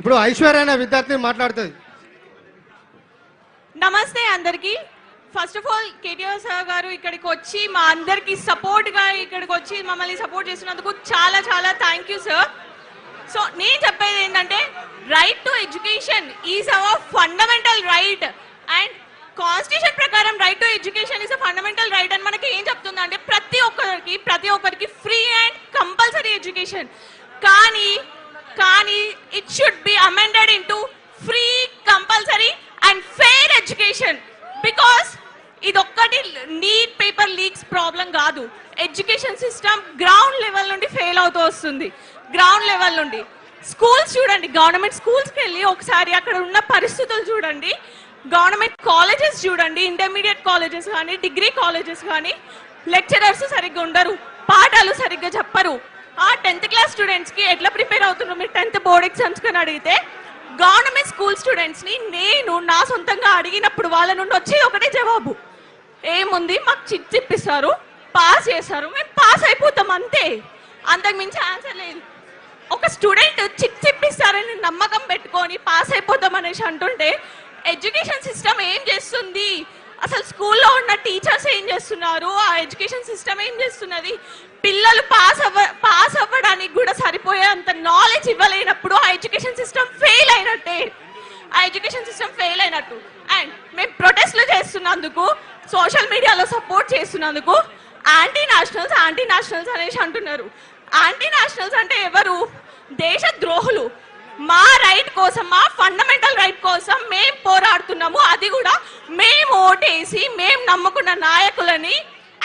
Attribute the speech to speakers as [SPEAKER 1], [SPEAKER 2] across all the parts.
[SPEAKER 1] ఇప్పుడు ఐశ్వర్య అనే విద్యార్థి మాట్లాడుతుంది.
[SPEAKER 2] నమస్తే అందరికి. First of all KTR sir గారు ఇక్కడికి వచ్చి మా అందరికి సపోర్ట్ గా ఇక్కడికి వచ్చి మమ్మల్ని సపోర్ట్ చేసినందుకు చాలా చాలా థ్యాంక్ యూ సార్. సో నేను చెప్పేది ఏంటంటే right to education is our fundamental right and constitution ప్రకారం right to education is a fundamental right అని మనకి ఏం చెప్తుందంటే ప్రతి ఒక్కరికి ఫ్రీ అండ్ కంపల్సరీ ఎడ్యుకేషన్. కానీ it should be amended into free compulsory and fair education. Because ఇదొక్కటి NEET paper leaks problem కాదు. ఎడ్యుకేషన్ సిస్టమ్ గ్రౌండ్ లెవెల్ నుండి ఫెయిల్ అవుతూ వస్తుంది. గ్రౌండ్ లెవెల్ నుండి స్కూల్స్ చూడండి, గవర్నమెంట్ స్కూల్స్కి వెళ్ళి ఒకసారి అక్కడ ఉన్న పరిస్థితులు చూడండి. గవర్నమెంట్ కాలేజెస్ చూడండి, ఇంటర్మీడియట్ కాలేజెస్ కానీ డిగ్రీ కాలేజెస్ కానీ లెక్చరర్స్ సరిగ్గా ఉండరు, పాఠాలు సరిగ్గా చెప్పరు. ఆ 10th క్లాస్ స్టూడెంట్స్కి ఎట్లా ప్రిపేర్ అవుతున్నారు మీరు 10th బోర్డ్ ఎగ్జామ్స్ కానీ అడిగితే గవర్నమెంట్ స్కూల్ స్టూడెంట్స్ని నేను నా సొంతంగా అడిగినప్పుడు వాళ్ళ నుండి వచ్చేది ఒకటే జవాబు, ఏముంది మాకు చిట్ ఇప్పిస్తారు, పాస్ చేస్తారు, మేము పాస్ అయిపోతాం అంతే, అంతకు మించి ఆన్సర్ లేదు. ఒక స్టూడెంట్ చిట్ ఇప్పిస్తారని నమ్మకం పెట్టుకొని పాస్ అయిపోతాం అనేసి అంటుంటే ఎడ్యుకేషన్ సిస్టమ్ ఏం చేస్తుంది, అసలు స్కూల్లో ఉన్న టీచర్స్ ఏం చేస్తున్నారు, ఆ ఎడ్యుకేషన్ సిస్టమ్ ఏం చేస్తున్నది? పిల్లలు పాస్ అవ్వడానికి కూడా సరిపోయే అంత నాలెడ్జ్ ఇవ్వలేనప్పుడు ఆ ఎడ్యుకేషన్ సిస్టమ్ ఫెయిల్ అయినట్టే. ఆ ఎడ్యుకేషన్ సిస్టమ్ ఫెయిల్ అయినట్టు. అండ్ మేము ప్రొటెస్ట్లు చేస్తున్నందుకు, సోషల్ మీడియాలో సపోర్ట్ చేస్తున్నందుకు యాంటీ నేషనల్స్ అనేసి అంటున్నారు. యాంటీ నేషనల్స్ అంటే ఎవరు? దేశ ద్రోహులు. మా రైట్ కోసం, మా ఫండమెంటల్ రైట్ కోసం మేము పోరాడుతున్నాము. అది కూడా మేము ఓటేసి మేము నమ్ముకున్న నాయకులని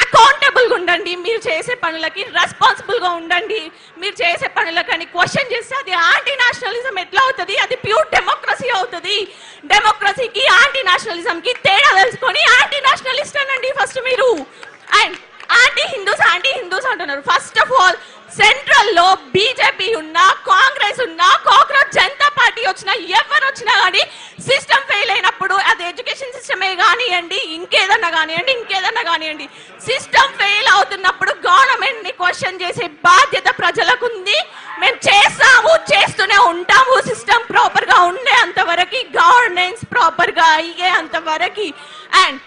[SPEAKER 2] అకౌంటబుల్గా ఉండండి, మీరు చేసే పనులకి రెస్పాన్సిబుల్గా ఉండండి. మీరు చేసే పనులకని క్వశ్చన్ చేస్తే అది యాంటీ నేషనలిజం ఎట్లా అవుతుంది? అది ప్యూర్ డెమోక్రసీ అవుతుంది. డెమోక్రసీకి యాంటీ నేషనలిజంకి తేడా తెలుసుకొని యాంటీ నేషనలిస్ట్ అనండి ఫస్ట్ మీరు. అండ్ యాంటీ హిందూస్ అంటున్నారు. ఫస్ట్ ఆఫ్ ఆల్ సెంట్రల్లో బీజేపీ ఉన్నా, కాంగ్రెస్ ఉన్నా, కాక్రోచ్ జనతా పార్టీ వచ్చినా, ఎవరు వచ్చినా కానీ సిస్టమ్ ఫెయిల్ అయినప్పుడు అది ఎడ్యుకేషన్ సిస్టమే కానివ్వండి, ఇంకేదన్నా కానివ్వండి, సిస్టమ్ ఫెయిల్ అవుతున్నప్పుడు గవర్నమెంట్ ని క్వశ్చన్ చేసే బాధ్యత ప్రజలకు ఉంది. మేము చేస్తూనే ఉంటాము. సిస్టమ్ ప్రాపర్ గా ఉండే అంతవరకు, గవర్నెన్స్ ప్రాపర్ గా అయ్యే అంతవరకు. అండ్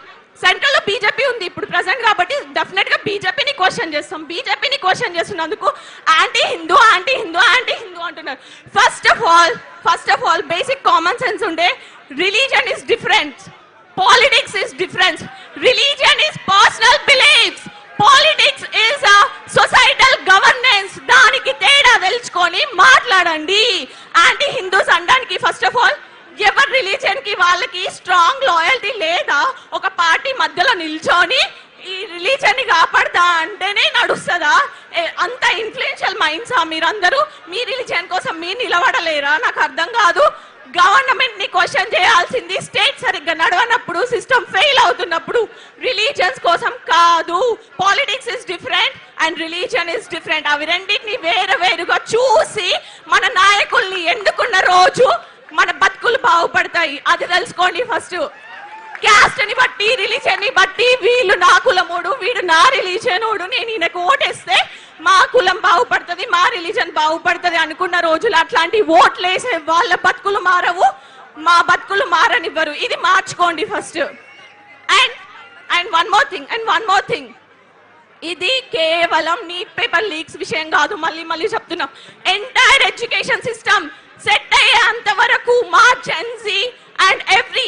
[SPEAKER 2] సెంట్రల్ లో బీజేపీ ఉంది ఇప్పుడు ప్రెసెంట్, కాబట్టి డెఫినెట్ గా బీజేపీని క్వశ్చన్ చేస్తాం. బీజేపీని క్వశ్చన్ చేస్తున్నందుకు యాంటీ హిందూ అంటున్నారు. First of all basic common sense ఉండే religion is different, politics is different. Religion is personal beliefs, politics is societal governance. దానికి తేడా తెలుసుకొని మాట్లాడండి. యాంటీ హిందూస్ అనడానికి ఫస్ట్ ఆఫ్ ఆల్ ఎవరి రిలీజన్ కి వాళ్ళకి స్ట్రాంగ్ లాయల్టీ లేదా? ఒక పార్టీ మధ్యలో నిల్చొని ఈ రిలీజన్ ని కాపాడతా అంటేనే నడుస్తుందా? అంత ఇన్ఫ్లుయెన్షియల్ మైండ్సా మీరందరూ? మీ రిలీజన్ కోసం మీరు నిలబడలేరా? నాకు అర్థం కాదు. గవర్నమెంట్ ని క్వశ్చన్ చేయాల్సింది స్టేట్ సరిగ్గా నడవనప్పుడు, సిస్టమ్ ఫెయిల్ అవుతున్నప్పుడు. రిలీజన్స్ కోసం కాదు. Politics is different and religion is different. అవి రెండింటిని వేరుగా చూసి మన నాయకుల్ని ఎన్నుకున్న రోజు మన బతుకులు బాగుపడతాయి. అది తెలుసుకోండి. ఫస్ట్ క్యాస్ట్ ని బట్టి, రిలీజన్ ని బట్టి, వీళ్ళు నా కులముడు, వీడు నా రిలీజనోడు, నేను ఈయనకు ఓటేస్తే మా కులం బాగుపడుతుంది, మా రిలీజన్ బాగుపడుతుంది అనుకున్న రోజులు అట్లాంటి ఓట్లు వేసే వాళ్ళ బతుకులు మారవు, మా బతుకులు మారనివ్వరు. ఇది మార్చుకోండి first. And one more thing, ఇది కేవలం నీట్ పేపర్ లీక్స్ విషయం కాదు. మళ్ళీ చెప్తున్నాం, ఎంటైర్ ఎడ్యుకేషన్ సిస్టమ్ సెట్ అయ్యేంత వరకు మా Gen Z and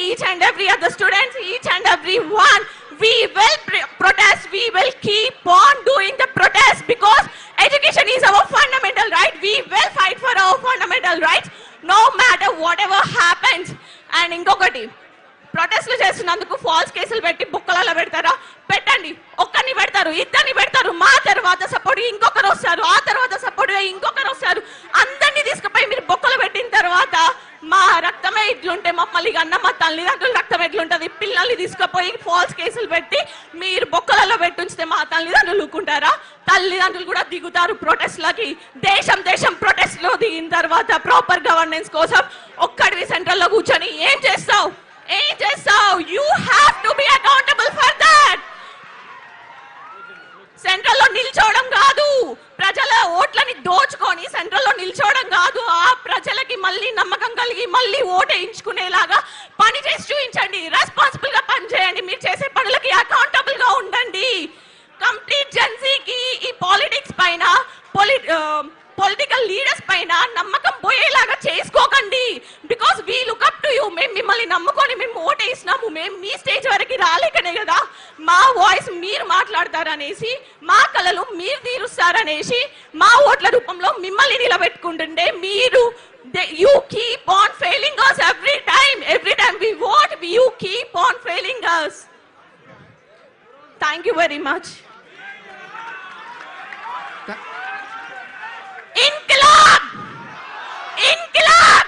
[SPEAKER 2] each and every other students, each and every one, we will protest, we will keep on doing the protest because education is our fundamental right. We will fight for our fundamental rights no matter whatever happens. And ingokati ప్రొటెస్ట్లు చేస్తున్నందుకు falls కేసులు పెట్టి బుక్కలలో పెడతారా? పెట్టండి. ఒక్కరిని పెడతారు, ఇద్దరిని పెడతారు, మా తర్వాత సపోర్ట్ ఇంకొకరు వస్తారు, ఆ తర్వాత సపోర్ట్ ఇంకొకరు వస్తారు. అందరినీ తీసుకుపోయి మీరు బొక్కలు పెట్టిన తర్వాత మా రక్తమే ఇట్లుంటే మమ్మల్ని అన్న మా తల్లిదండ్రుల రక్తం ఎట్లుంటది? పిల్లల్ని తీసుకుపోయి ఫాల్స్ కేసులు పెట్టి మీరు బొక్కలలో పెట్టుంచితే మా తల్లిదండ్రులు ఊరుకుంటారా? తల్లిదండ్రులు కూడా దిగుతారు ప్రొటెస్ట్లకి. దేశం ప్రొటెస్ట్ లో దిగిన తర్వాత ప్రాపర్ గవర్నెన్స్ కోసం ఒక్కడివి సెంట్రల్ లో కూర్చొని ఏం చేస్తావు? You have to be accountable for that. Central లో నిల్చోవడం కాదు, ప్రజల ఓట్లని దోచుకొని సెంట్రల్ లో నిల్చోవడం కాదు. ఆ ప్రజలకి మళ్ళీ నమ్మకం కలిగి మళ్ళీ ఓటు వేయించుకునేలాగా పని చేసి చూపించండి. రెస్పాన్సిబుల్ గా పని చేయండి. మీరు చేసే పనులకి అకౌంటబుల్ గా ఉండండి. కంప్లీట్ జెన్సీకి ఈ పాలిటిక్స్ పైన పొలిటికల్ లీడర్స్ పైన నమ్మకం పోయేలాగా చేసుకోకండి. Because we look up to you. మేము మిమ్మల్ని నమ్ముకొని మేము ఓటేసినాము. మేము మీ స్టేజ్ వరకు రాలేకనే కదా మా వాయిస్ మీరు మాట్లాడతారనేసి, మా కళలు మీరు తీరుస్తారనేసి, మా ఓట్ల రూపంలో మిమ్మల్ని నిలబెట్టుకుంటుండే మీరు you keep on failing us every time we vote, you keep on failing us. Thank you very much. Inqilab! Inqilab!